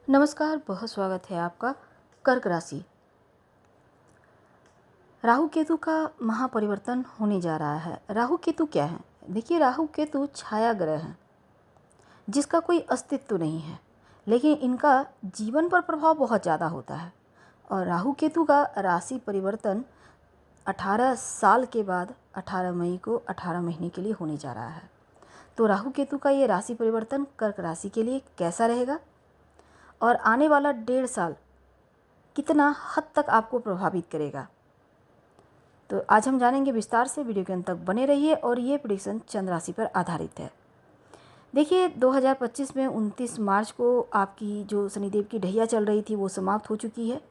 नमस्कार, बहुत स्वागत है आपका। कर्क राशि। राहु केतु का महापरिवर्तन होने जा रहा है। राहु केतु क्या है? देखिए, राहु केतु छाया ग्रह हैं जिसका कोई अस्तित्व नहीं है, लेकिन इनका जीवन पर प्रभाव बहुत ज़्यादा होता है। और राहु केतु का राशि परिवर्तन 18 साल के बाद 18 मई को 18 महीने के लिए होने जा रहा है। तो राहु केतु का ये राशि परिवर्तन कर्क राशि के लिए कैसा रहेगा और आने वाला 1.5 साल कितना हद तक आपको प्रभावित करेगा, तो आज हम जानेंगे विस्तार से। वीडियो के अंत तक बने रहिए। और ये प्रेडिक्शन चंद्र राशि पर आधारित है। देखिए, 2025 में 29 मार्च को आपकी जो शनिदेव की ढैया चल रही थी वो समाप्त हो चुकी है।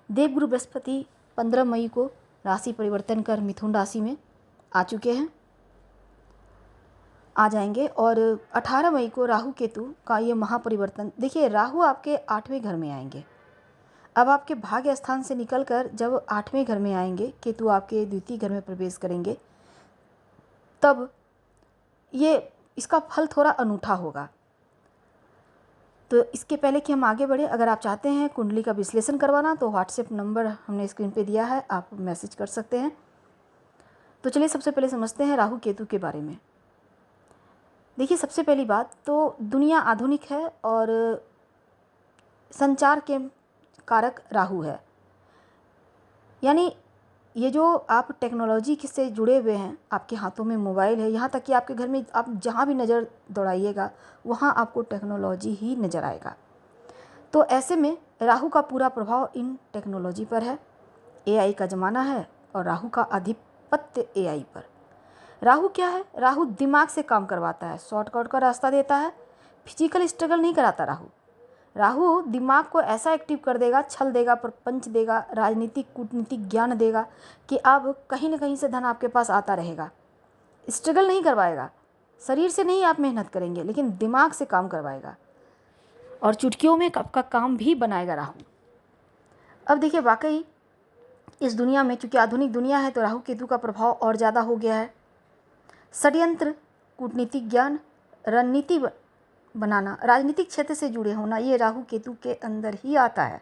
देवगुरु बृहस्पति 15 मई को राशि परिवर्तन कर मिथुन राशि में आ जाएंगे। और 18 मई को राहु केतु का ये महापरिवर्तन। देखिए, राहु आपके 8वें घर में आएंगे। अब आपके भाग्य स्थान से निकलकर जब 8वें घर में आएंगे, केतु आपके द्वितीय घर में प्रवेश करेंगे, तब ये इसका फल थोड़ा अनूठा होगा। तो इसके पहले कि हम आगे बढ़े, अगर आप चाहते हैं कुंडली का विश्लेषण करवाना तो व्हाट्सएप नंबर हमने स्क्रीन पे दिया है, आप मैसेज कर सकते हैं। तो चलिए सबसे पहले समझते हैं राहु केतु के बारे में। देखिए, सबसे पहली बात तो दुनिया आधुनिक है और संचार के कारक राहु है। यानी ये जो आप टेक्नोलॉजी से जुड़े हुए हैं, आपके हाथों में मोबाइल है, यहाँ तक कि आपके घर में आप जहाँ भी नज़र दौड़ाइएगा वहाँ आपको टेक्नोलॉजी ही नज़र आएगा। तो ऐसे में राहु का पूरा प्रभाव इन टेक्नोलॉजी पर है। एआई का ज़माना है और राहु का आधिपत्य एआई पर। राहु क्या है? राहु दिमाग से काम करवाता है, शॉर्टकट का रास्ता देता है, फिजिकल स्ट्रगल नहीं कराता। राहु दिमाग को ऐसा एक्टिव कर देगा, छल देगा, प्रपंच देगा, राजनीतिक कूटनीतिक ज्ञान देगा कि अब कहीं ना कहीं से धन आपके पास आता रहेगा। स्ट्रगल नहीं करवाएगा, शरीर से नहीं आप मेहनत करेंगे, लेकिन दिमाग से काम करवाएगा और चुटकियों में आपका काम भी बनाएगा राहु। अब देखिए, वाकई इस दुनिया में, चूँकि आधुनिक दुनिया है, तो राहु केतु का प्रभाव और ज़्यादा हो गया है। षड्यंत्र, कूटनीतिक ज्ञान, रणनीति बनाना, राजनीतिक क्षेत्र से जुड़े होना, ये राहु केतु के अंदर ही आता है।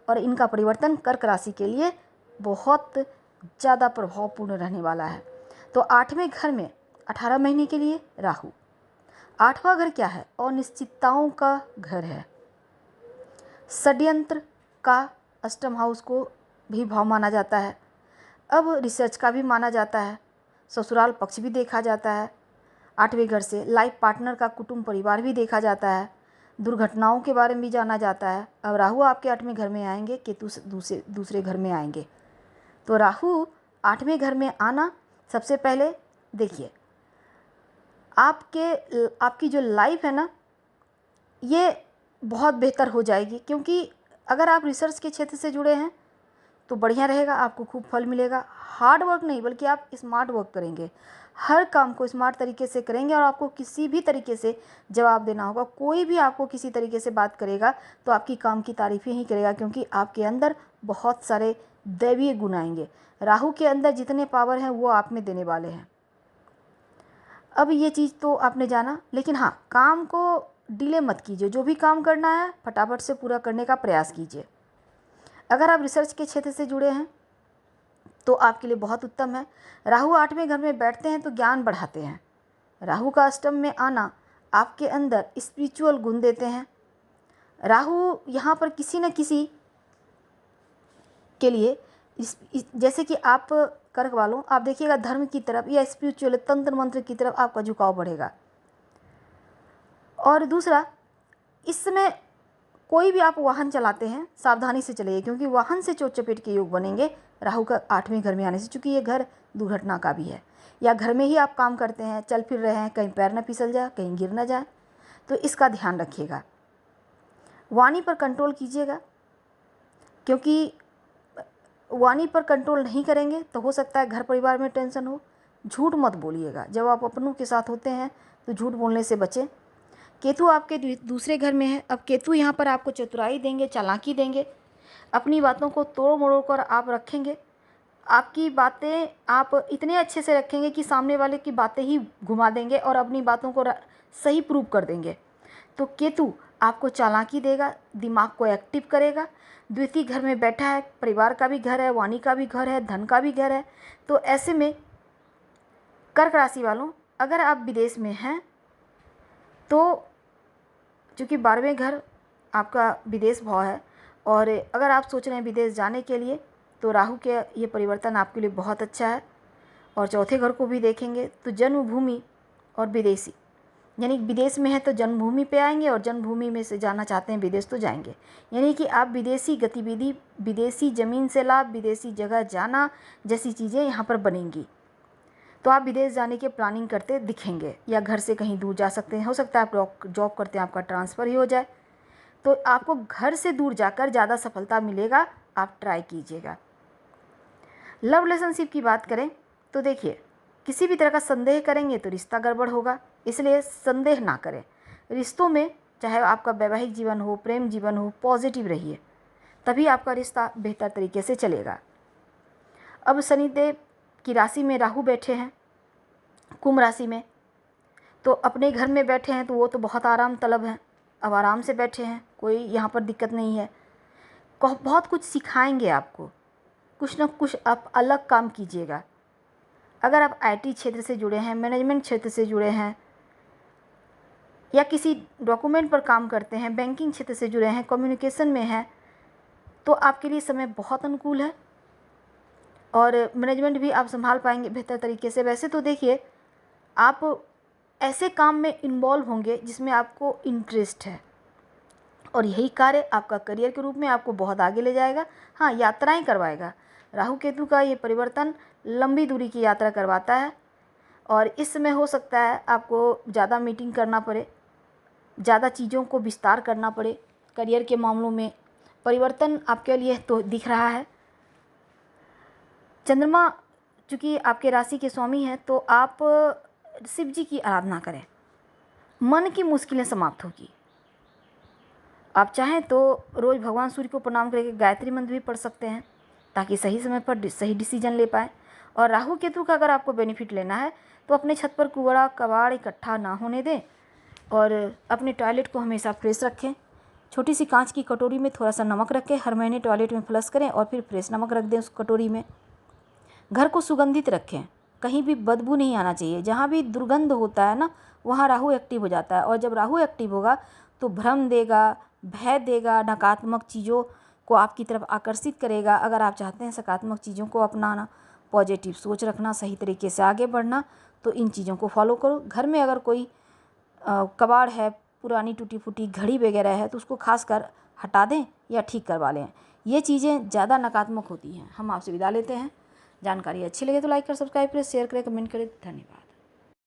और इनका परिवर्तन कर्क राशि के लिए बहुत ज़्यादा प्रभावपूर्ण रहने वाला है। तो 8वें घर में 18 महीने के लिए राहु। 8वां घर क्या है? अनिश्चितताओं का घर है। षड्यंत्र का अष्टम हाउस को भी भाव माना जाता है। अब रिसर्च का भी माना जाता है। ससुराल पक्ष भी देखा जाता है। 8वें घर से लाइफ पार्टनर का कुटुंब परिवार भी देखा जाता है। दुर्घटनाओं के बारे में भी जाना जाता है। अब राहु आपके 8वें घर में आएंगे, केतु दूसरे घर में आएंगे। तो राहु 8वें घर में आना, सबसे पहले देखिए, आपकी जो लाइफ है ना, ये बहुत बेहतर हो जाएगी। क्योंकि अगर आप रिसर्च के क्षेत्र से जुड़े हैं तो बढ़िया रहेगा, आपको खूब फल मिलेगा। हार्ड वर्क नहीं, बल्कि आप स्मार्ट वर्क करेंगे, हर काम को स्मार्ट तरीके से करेंगे और आपको किसी भी तरीके से जवाब देना होगा। कोई भी आपको किसी तरीके से बात करेगा तो आपकी काम की तारीफ़ें ही करेगा, क्योंकि आपके अंदर बहुत सारे दैवीय गुण आएंगे। राहु के अंदर जितने पावर हैं वो आप में देने वाले हैं। अब ये चीज़ तो आपने जाना, लेकिन हाँ, काम को डिले मत कीजिए। जो भी काम करना है फटाफट से पूरा करने का प्रयास कीजिए। अगर आप रिसर्च के क्षेत्र से जुड़े हैं तो आपके लिए बहुत उत्तम है। राहु 8वें घर में बैठते हैं तो ज्ञान बढ़ाते हैं। राहु का अष्टम में आना आपके अंदर स्पिरिचुअल गुण देते हैं। राहु यहाँ पर किसी न किसी के लिए जैसे कि आप कर्क वालों, आप देखिएगा धर्म की तरफ या स्पिरिचुअल तंत्र मंत्र की तरफ आपका झुकाव बढ़ेगा। और दूसरा, इस समय कोई भी आप वाहन चलाते हैं सावधानी से चलाइए, क्योंकि वाहन से चोट चपेट के योग बनेंगे राहु का 8वें घर में आने से। चूँकि ये घर दुर्घटना का भी है, या घर में ही आप काम करते हैं, चल फिर रहे हैं, कहीं पैर न फिसल जाए, कहीं गिर न जाए, तो इसका ध्यान रखिएगा। वाणी पर कंट्रोल कीजिएगा, क्योंकि वाणी पर कंट्रोल नहीं करेंगे तो हो सकता है घर परिवार में टेंशन हो। झूठ मत बोलिएगा, जब आप अपनों के साथ होते हैं तो झूठ बोलने से बचें। केतु आपके दूसरे घर में है। अब केतु यहाँ पर आपको चतुराई देंगे, चालाकी देंगे, अपनी बातों को तोड़ मरोड़ कर आप रखेंगे। आपकी बातें आप इतने अच्छे से रखेंगे कि सामने वाले की बातें ही घुमा देंगे और अपनी बातों को सही प्रूव कर देंगे। तो केतु आपको चालाकी देगा, दिमाग को एक्टिव करेगा। द्वितीय घर में बैठा है, परिवार का भी घर है, वाणी का भी घर है, धन का भी घर है। तो ऐसे में कर्क राशि वालों, अगर आप विदेश में हैं तो चूँकि 12वें घर आपका विदेश भाव है, और अगर आप सोच रहे हैं विदेश जाने के लिए तो राहु के ये परिवर्तन आपके लिए बहुत अच्छा है। और चौथे घर को भी देखेंगे तो जन्मभूमि और विदेशी, यानी विदेश में है तो जन्मभूमि पे आएंगे, और जन्मभूमि में से जाना चाहते हैं विदेश तो जाएंगे। यानी कि आप विदेशी गतिविधि, विदेशी ज़मीन से लाभ, विदेशी जगह जाना जैसी चीज़ें यहाँ पर बनेंगी। तो आप विदेश जाने के प्लानिंग करते दिखेंगे, या घर से कहीं दूर जा सकते हैं। हो सकता है आप जॉब करते हैं, आपका ट्रांसफ़र ही हो जाए, तो आपको घर से दूर जाकर ज़्यादा सफलता मिलेगा, आप ट्राई कीजिएगा। लव रिलेशनशिप की बात करें तो देखिए, किसी भी तरह का संदेह करेंगे तो रिश्ता गड़बड़ होगा, इसलिए संदेह ना करें। रिश्तों में चाहे आपका वैवाहिक जीवन हो, प्रेम जीवन हो, पॉजिटिव रहिए, तभी आपका रिश्ता बेहतर तरीके से चलेगा। अब शनिदेव की राशि में राहु बैठे हैं, कुंभ राशि में, तो अपने घर में बैठे हैं तो वो तो बहुत आराम तलब हैं। अब आराम से बैठे हैं, कोई यहाँ पर दिक्कत नहीं है। बहुत कुछ सिखाएंगे आपको, कुछ ना कुछ आप अलग काम कीजिएगा। अगर आप आईटी क्षेत्र से जुड़े हैं, मैनेजमेंट क्षेत्र से जुड़े हैं, या किसी डॉक्यूमेंट पर काम करते हैं, बैंकिंग क्षेत्र से जुड़े हैं, कम्युनिकेशन में हैं, तो आपके लिए समय बहुत अनुकूल है, और मैनेजमेंट भी आप संभाल पाएंगे बेहतर तरीके से। वैसे तो देखिए, आप ऐसे काम में इन्वॉल्व होंगे जिसमें आपको इंटरेस्ट है, और यही कार्य आपका करियर के रूप में आपको बहुत आगे ले जाएगा। हाँ, यात्राएं करवाएगा। राहु केतु का ये परिवर्तन लंबी दूरी की यात्रा करवाता है, और इस समय हो सकता है आपको ज़्यादा मीटिंग करना पड़े, ज़्यादा चीज़ों को विस्तार करना पड़े। करियर के मामलों में परिवर्तन आपके लिए तो दिख रहा है। चंद्रमा चूँकि आपके राशि के स्वामी हैं, तो आप शिव जी की आराधना करें, मन की मुश्किलें समाप्त होगी। आप चाहें तो रोज़ भगवान सूर्य को प्रणाम करके गायत्री मंत्र भी पढ़ सकते हैं, ताकि सही समय पर सही डिसीजन ले पाएँ। और राहु केतु का अगर आपको बेनिफिट लेना है तो अपने छत पर कूड़ा कबाड़ इकट्ठा ना होने दें, और अपने टॉयलेट को हमेशा फ्रेश रखें। छोटी सी कांच की कटोरी में थोड़ा सा नमक रखें, हर महीने टॉयलेट में फ्लश करें और फिर फ्रेश नमक रख दें उस कटोरी में। घर को सुगंधित रखें, कहीं भी बदबू नहीं आना चाहिए। जहाँ भी दुर्गंध होता है ना, वहाँ राहु एक्टिव हो जाता है, और जब राहु एक्टिव होगा तो भ्रम देगा, भय देगा, नकारात्मक चीज़ों को आपकी तरफ आकर्षित करेगा। अगर आप चाहते हैं सकारात्मक चीज़ों को अपनाना, पॉजिटिव सोच रखना, सही तरीके से आगे बढ़ना, तो इन चीज़ों को फॉलो करो। घर में अगर कोई कबाड़ है, पुरानी टूटी फूटी घड़ी वगैरह है, तो उसको खासकर हटा दें या ठीक करवा लें। ये चीज़ें ज़्यादा नकारात्मक होती हैं। हम आपसे विदा लेते हैं। जानकारी अच्छी लगे तो लाइक कर, सब्सक्राइब करें, शेयर करें, कमेंट करें। धन्यवाद।